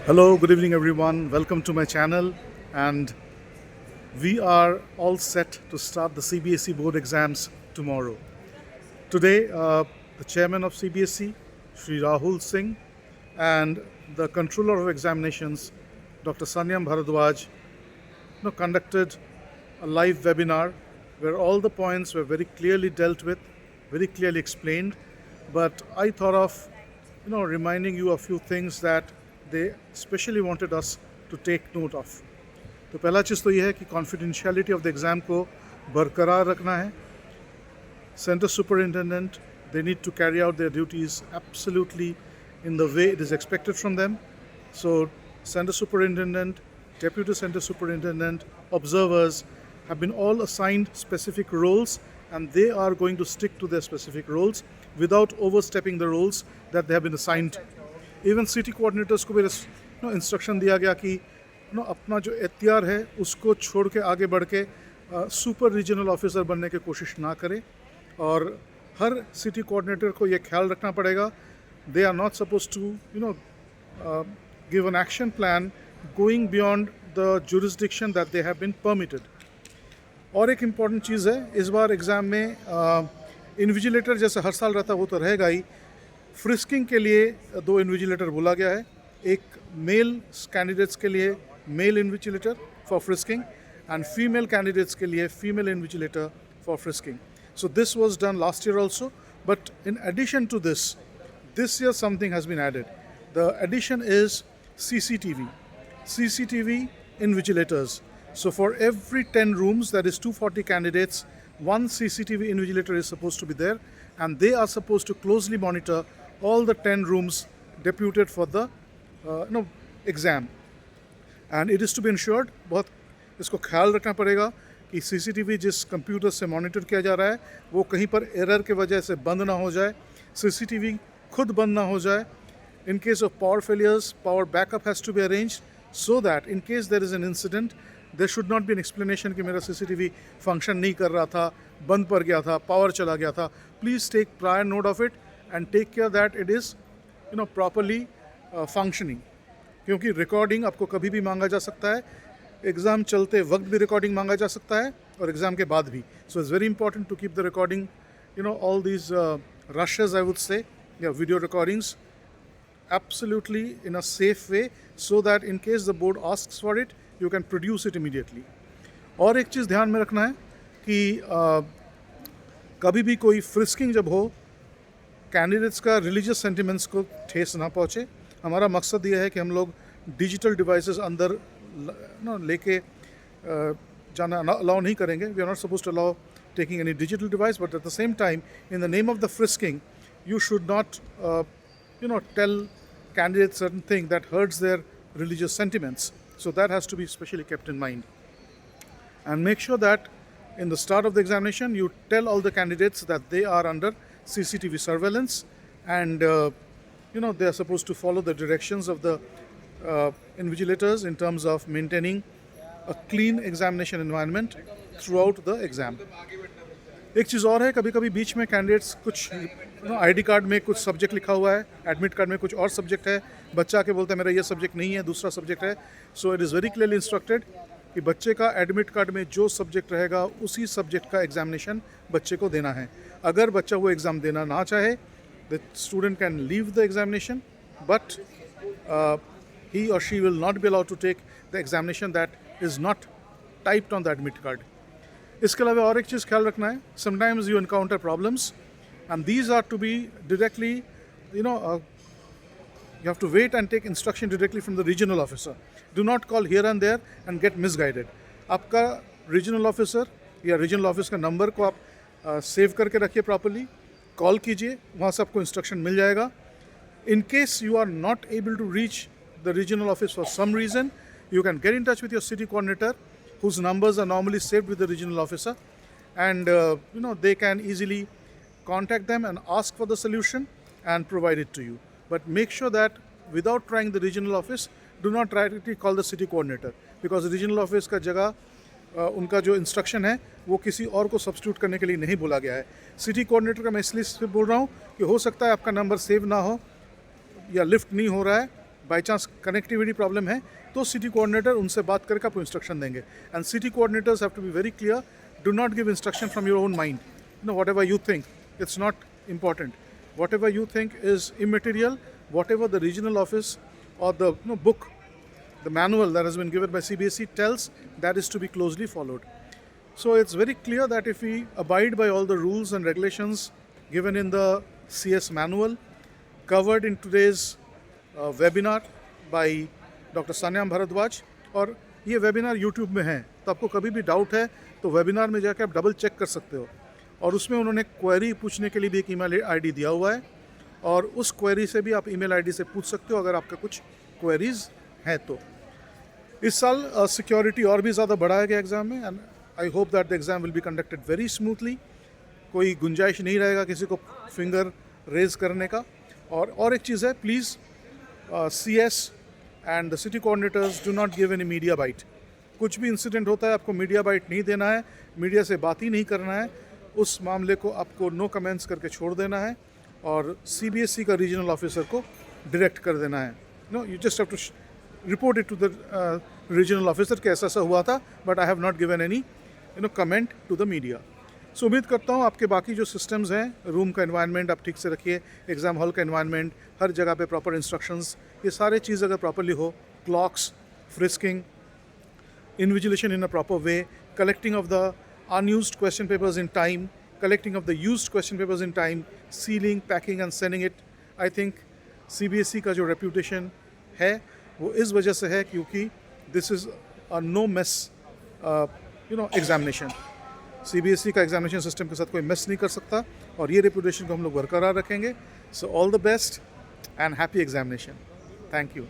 Hello, good evening everyone. Welcome to my channel, and we are all set to start the CBSE board exams tomorrow. Today, the chairman of CBSE, Sri Rahul Singh, and the controller of examinations, Dr. Sanyam Bharadwaj, conducted a live webinar where all the points were very clearly dealt with, very clearly explained. But I thought of, reminding you a few things that they especially wanted us to take note of. तो पहला चीज़ तो ये है कि confidentiality of the exam को बरकरार रखना है. Center superintendent, they need to carry out their duties absolutely in the way it is expected from them. So center superintendent, deputy center superintendent, observers have been all assigned specific roles, and they are going to stick to their specific roles without overstepping the roles that they have been assigned. Even city coordinators को भी instruction दिया गया कि अपना जो एख्तियार है उसको छोड़ के आगे बढ़ के सुपर रीजनल ऑफिसर बनने की कोशिश ना करें. और हर सिटी कोऑर्डिनेटर को ये ख्याल रखना पड़ेगा, they are not suppose to give an action plan going beyond the jurisdiction that they have been permitted. और एक इम्पॉर्टेंट चीज़ है, इस बार एग्ज़ाम में इन्विजिलेटर जैसे हर साल रहता वो तो रहेगा ही. फ्रिस्किंग के लिए 2 इन्विजिलेटर बोला गया है, एक मेल कैंडिडेट्स के लिए male invigilator for frisking and female candidates के लिए female invigilator for frisking. So this was done last year also, but in addition to this year something has been added. The addition is CCTV invigilators. So for every 10 rooms, that is 240 candidates, one CCTV invigilator is supposed to be there, and they are supposed to closely monitor all the 10 rooms deputed for the exam. And it is to be ensured, बहुत इसको ख्याल रखना पड़ेगा कि CCTV जिस computer से monitor किया जा रहा है वो कहीं पर एरर के वजह से बंद ना हो जाए, सीसीटीवी खुद बंद ना हो जाए. In case of power failures, power backup has to be arranged so that in case there is an incident, there should not be an explanation कि मेरा सीसीटीवी फंक्शन नहीं कर रहा था, बंद पड़ गया था, पावर चला गया था. Please take prior note of it and take care that it is properly functioning, क्योंकि रिकॉर्डिंग आपको कभी भी मांगा जा सकता है. एग्ज़ाम चलते वक्त भी रिकॉर्डिंग मांगा जा सकता है और एग्ज़ाम के बाद भी. So it's very important to keep the recording, all these rushes, I would say, video recordings absolutely in a safe way, so that in case the board asks for it, you can produce it immediately. और एक चीज़ ध्यान में रखना है कि कभी भी कोई फ्रिस्किंग जब हो, कैंडिडेट्स का रिलीजियस सेंटिमेंट्स को ठेस ना पहुँचे. हमारा मकसद ये है कि हम लोग डिजिटल डिवाइसेस अंदर लेके जाना अलाउ नहीं करेंगे. We are not suppose to allow taking any digital device, but at the same time, in the name of the frisking, you should not tell candidates certain thing that hurts their religious sentiments. So that has to be specially kept in mind. And make sure that in the start of the examination you tell all the candidates that they are under CCTV surveillance, and they are supposed to follow the directions of the invigilators in terms of maintaining a clean examination environment throughout the exam. एक चीज़ और है, कभी कभी बीच में candidates कुछ ID card में कुछ subject लिखा हुआ है, एडमिट कार्ड में कुछ और सब्जेक्ट है, बच्चा के बोलता है मेरा ये सब्जेक्ट नहीं है, दूसरा सब्जेक्ट है. So it is very clearly instructed कि बच्चे का एडमिट कार्ड में जो सब्जेक्ट रहेगा उसी सब्जेक्ट का एग्जामिनेशन बच्चे को देना है. अगर बच्चा वो एग्ज़ाम देना ना चाहे, the student can leave the examination, but he or she will not be allowed to take the examination that is not typed on the admit card. इसके अलावा और एक चीज़ ख्याल रखना है, sometimes you encounter problems and these are to be directly, you have to wait and take instruction directly from the regional officer. Do not call here and there and get misguided. आपका regional officer या regional office का number को आप save करके रखिए properly, call कीजिए, वहाँ से आपको इंस्ट्रक्शन मिल जाएगा. In case you are not able to reach the regional office for some reason, you can get in touch with your city coordinator, whose numbers are normally saved with the regional officer, and they can easily contact them and ask for the solution and provide it to you. But make sure that without trying the regional office, do not directly call the city coordinator, because the regional office का जगह उनका जो instruction है वो किसी और को substitute करने के लिए नहीं बोला गया है. सिटी कोऑर्डिनेटर का मैं इसलिए बोल रहा हूँ कि हो सकता है आपका नंबर सेव ना हो या लिफ्ट नहीं हो रहा है, बाई चांस कनेक्टिविटी प्रॉब्लम है तो सिटी कोऑर्डिनेटर उनसे बात करके आपको इंस्ट्रक्शन देंगे. And city coordinators have to be very clear. Do not give instruction from your own mind. Whatever you think, it's not important. Whatever you think is immaterial, whatever the regional office or the book, the manual that has been given by CBSE tells, that is to be closely followed. So it's very clear that if we abide by all the rules and regulations given in the CS manual, covered in today's webinar by Dr. Sanyam Bharadwaj, और ये webinar YouTube में है, तो आपको कभी भी doubt है तो वेबिनार में जाकर आप डबल चेक कर सकते हो. और उसमें उन्होंने क्वेरी पूछने के लिए भी एक ईमेल आईडी दिया हुआ है, और उस क्वेरी से भी आप ईमेल आईडी से पूछ सकते हो अगर आपका कुछ क्वेरीज हैं तो. इस साल सिक्योरिटी और भी ज़्यादा बढ़ाया गया एग्ज़ाम में, and I hope that the exam will be conducted very smoothly. कोई गुंजाइश नहीं रहेगा किसी को फिंगर रेज करने का. और एक चीज़ है, प्लीज़ CS and the city coordinators do not give any media byte. कुछ भी इंसिडेंट होता है आपको मीडिया बाइट नहीं देना है, मीडिया से बात ही नहीं करना है. उस मामले को आपको नो कमेंट्स करके छोड़ देना है और CBSE का रीजनल ऑफिसर को डायरेक्ट कर देना है. You just have to report it to the regional officer कि ऐसा ऐसा हुआ था, but I have not given any comment to the media. So उम्मीद करता हूँ आपके बाकी जो सिस्टम्स हैं, रूम का एनवायरनमेंट आप ठीक से रखिए, एग्ज़ाम हॉल का एनवायरनमेंट, हर जगह पे प्रॉपर इंस्ट्रक्शंस, ये सारे चीज़ अगर प्रॉपरली हो, clocks, frisking, invigilation in a proper way, collecting of the unused question papers in time, collecting of the used question papers in time, sealing, packing and sending it. I think CBSE का जो reputation है वो इस वजह से है क्योंकि this is a no mess examination. CBSE का एग्जामिनेशन सिस्टम के साथ कोई मेस नहीं कर सकता, और ये रेपुटेशन को हम लोग बरकरार रखेंगे. So all the best and happy examination. Thank you.